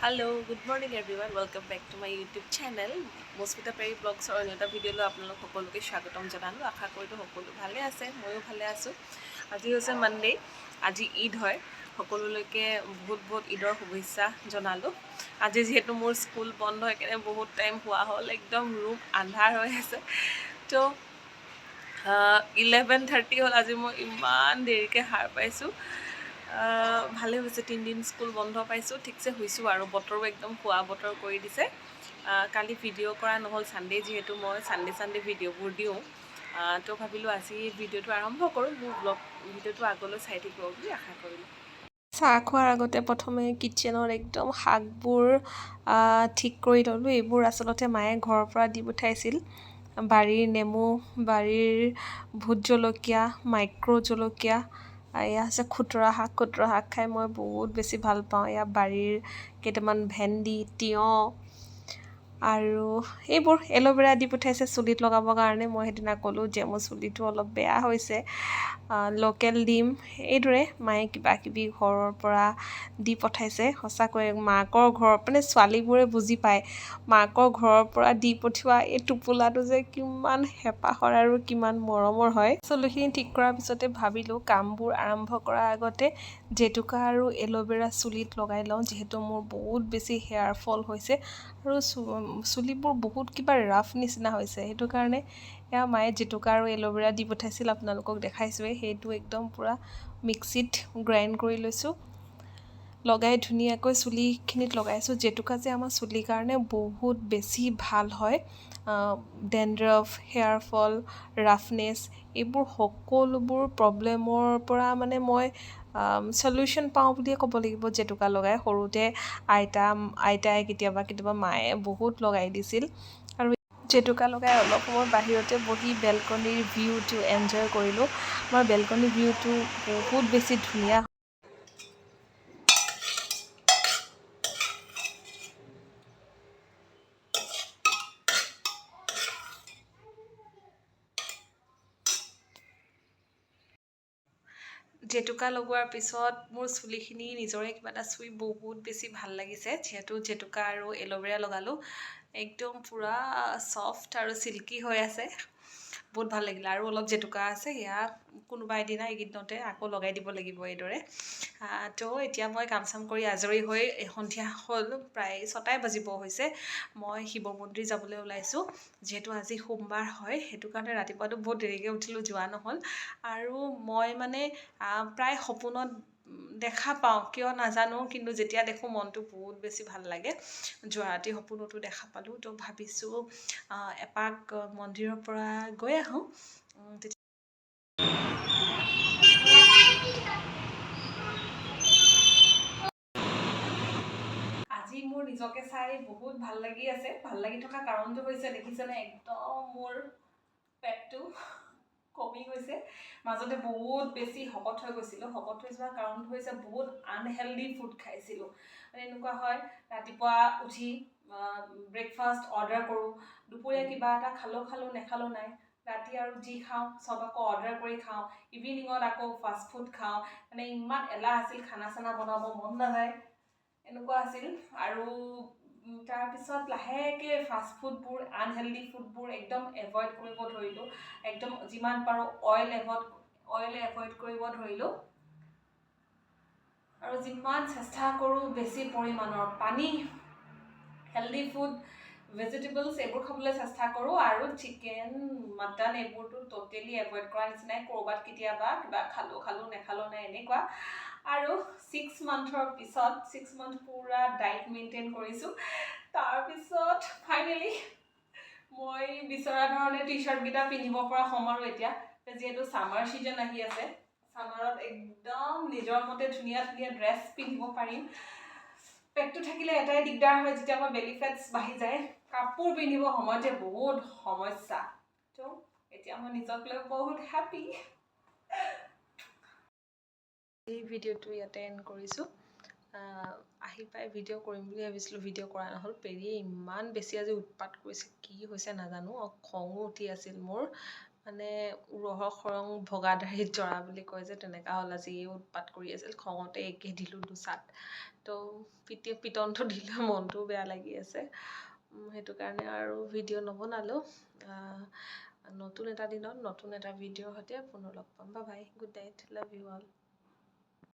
Hello, good morning everyone. Welcome back to my YouTube channel. Mosmita Perry Vlogs or another video lo apnalok hokoloke swagotam janalu. Akha korilu hokolu bhale ase, moyo bhale asu. Aji hoise Monday, aji Eid hoy. Hokololoke bahut Eidor shubhechcha janalu. Aji jehetu mor school bondho ekene bahut time hua hol ekdom room andhar hoy ase. To 11:30 হল আজি মই ইমান দেৰিকে হাৰ পাইছোঁ ভালে হৈছে 3 দিন school বন্ধ পাইছোঁ ঠিকছে হৈছোঁ আৰু বতৰো একদম খোৱা বতৰ কৰি দিছে কালি ভিডিঅ' কৰা নহ'ল সানডে যিহেতু মই সানডে ভিডিঅ'বোৰ দিওঁ তো ভাবিলোঁ আজি ভিডিঅ'টো আৰম্ভ কৰোঁ মোৰ ব্লগ ভিডিঅ'টো আগলৈ চাই থাকিব বুলি আশা কৰিলোঁ চাহ খোৱাৰ আগতে প্ৰথমে কিটচেনৰ একদম শাকবোৰ ঠিক কৰি ল'লোঁ এইবোৰ আচলতে মায়ে ঘৰৰ পৰা দি পঠাইছিল বাৰীৰ নেমু বাৰীৰ ভোট জলকীয়া মাইক্ৰ' জলকীয়া এয়া হৈছে খুতৰা শাক খাই মই বহুত বেছি ভাল পাওঁ এয়া বাৰীৰ কেইটামান ভেন্দি তিয়ঁহ আৰু এইবোৰ এল'ভেৰা দি পঠাইছে চুলিত লগাবৰ কাৰণে মই সেইদিনা ক'লোঁ যে মোৰ চুলিটো অলপ বেয়া হৈছে লোকেল ডিম এইদৰে মায়ে কিবাকিবি ঘৰৰ পৰা দি পঠাইছে সঁচাকৈ মাকৰ ঘৰৰ মানে ছোৱালীবোৰে বুজি পায় মাকৰ ঘৰৰ পৰা দি পঠিওৱা এই টোপোলাটো যে কিমান হেঁপাহৰ আৰু কিমান মৰমৰ হয় চুলিখিনি ঠিক কৰাৰ পিছতে ভাবিলোঁ কামবোৰ আৰম্ভ কৰাৰ আগতে জেতুকা আৰু এল'ভেৰা চুলিত লগাই লওঁ যিহেতু মোৰ বহুত বেছি হেয়াৰ ফল হৈছে আৰু চুলিবোৰ বহুত কিবা ৰাফ নিচিনা হৈছে সেইটো কাৰণে এয়া মায়ে জেতুকা আৰু এল'ভেৰা দি পঠাইছিল আপোনালোকক দেখাইছোঁৱেই সেইটো একদম পূৰা মিক্সিত গ্ৰাইণ্ড কৰি লৈছোঁ লগাই ধুনীয়াকৈ চুলিখিনিত লগাইছোঁ জেতুকা যে আমাৰ চুলিৰ কাৰণে বহুত বেছি ভাল হয় ডেণ্ড্ৰফ হেয়াৰ ফল ৰাফনেছ এইবোৰ সকলোবোৰ প্ৰব্লেমৰ পৰা মানে মই সলিউশ্যন পাওঁ বুলিয়ে ক'ব লাগিব জেতুকা লগাই সৰুতে আইতাই কেতিয়াবা মায়ে বহুত লগাই দিছিল আৰু জেতুকা লগাই অলপ সময় বাহিৰতে বহি বেলকনিৰ ভিউটো এনজয় কৰিলোঁ আমাৰ বেলকনিৰ ভিউটো বহুত বেছি ধুনীয়া জেতুকা লগোৱাৰ পিছত মোৰ চুলিখিনি নিজৰে কিবা এটা চুই বহুত বেছি ভাল লাগিছে যিহেতু জেতুকা আৰু এল'ভেৰা লগালোঁ একদম পূৰা ছফ্ট আৰু চিল্কি হৈ আছে বহুত ভাল লাগিলে আৰু অলপ জেতুকা আছে সেয়া কোনোবা এদিনা এইকেইদিনতে আকৌ লগাই দিব লাগিব এইদৰে তো এতিয়া মই কাম চাম কৰি আজৰি হৈ সন্ধিয়া হ'ল প্ৰায় 6টাই বাজিব হৈছে মই শিৱ মন্দিৰ যাবলৈ ওলাইছোঁ যিহেতু আজি সোমবাৰ হয় সেইটো কাৰণে ৰাতিপুৱাটো বহুত দেৰিকৈ উঠিলোঁ যোৱা নহ'ল আৰু মই মানে প্ৰায় সপোনত দেখা পাওঁ কিয় নাজানো কিন্তু যেতিয়া দেখোঁ মনটো বহুত বেছি ভাল লাগে যোৱা ৰাতি সপোনতো দেখা পালোঁ তো ভাবিছোঁ এপাক মন্দিৰৰ পৰা গৈ আহোঁ আজি মোৰ নিজকে চাই বহুত ভাল লাগি আছে ভাল লাগি থকা কাৰণটো হৈছে দেখিছেনে একদম মোৰ পেটটো কমি গৈছে মাজতে বহুত বেছি শকত হৈ গৈছিলোঁ শকত হৈ যোৱাৰ কাৰণটো হৈছে বহুত আনহেল্ডি ফুড খাইছিলোঁ মানে এনেকুৱা হয় ৰাতিপুৱা উঠি ব্ৰেকফাষ্ট অৰ্ডাৰ কৰোঁ দুপৰীয়া কিবা এটা খালোঁ নেখালোঁ নাই ৰাতি আৰু যি খাওঁ চব আকৌ অৰ্ডাৰ কৰি খাওঁ ইভিনিঙত আকৌ ফাষ্ট ফুড খাওঁ মানে ইমান এলাহ আছিল খানা চানা বনাব মন নাযায় এনেকুৱা আছিল আৰু তাৰপিছত লাহেকৈ ফাষ্ট ফুডবোৰ আনহেল্ডি ফুডবোৰ একদম এভইড কৰিব ধৰিলোঁ একদম যিমান পাৰোঁ অইল এভইড কৰিব ধৰিলোঁ আৰু যিমান চেষ্টা কৰোঁ বেছি পৰিমাণৰ পানী হেল্ডি ফুড ভেজিটেবলছ এইবোৰ খাবলৈ চেষ্টা কৰোঁ আৰু চিকেন মটন এইবোৰতো ট'টেলি এভইড কৰা নিচিনাই ক'ৰবাত কেতিয়াবা কিবা খালোঁ নেখালোঁ নাই এনেকুৱা আৰু 6 মান্থৰ পিছত 6 মান্থ পূৰা ডায়েট মেইনটেইন কৰিছোঁ তাৰপিছত ফাইনেলি মই বিচৰা ধৰণে টি চাৰ্টকেইটা পিন্ধিব পৰা হ'ম আৰু এতিয়া যিহেতু ছামাৰ ছিজন আহি আছে ছামাৰত একদম নিজৰ মতে ধুনীয়া ড্ৰেছ পিন্ধিব পাৰিম পেটটো থাকিলে এটাই দিগদাৰ হয় যেতিয়া আমাৰ বেলি ফেটছ বাঢ়ি যায় কাপোৰ পিন্ধিব সময়তে বহুত সমস্যা তো এতিয়া মই নিজক লৈ বহুত হেপী এই ভিডিঅ'টো ইয়াতে এণ্ড কৰিছোঁ আহি পাই ভিডিঅ' কৰিম বুলি ভাবিছিলোঁ ভিডিঅ' কৰা নহ'ল পেৰিয়ে ইমান বেছি আজি উৎপাত কৰিছে কি হৈছে নাজানো খঙো উঠি আছিল মোৰ মানে উৰহৰ খৰং ভগা দাঢ়িত জৰা বুলি কয় যে, তেনেকা হ'ল আজি। উৎপাত কৰি আছিল, খঙতে একে দিলোঁ দুচাট। তো পিটনটো দিলে মনটোও বেয়া লাগি আছে। সেইটো কাৰণে আৰু ভিডিঅ' নবনালোঁ। নতুন এটা দিনত নতুন এটা ভিডিঅ'ৰ সৈতে পুনৰ লগ পাম। Bye bye, good night, love you all.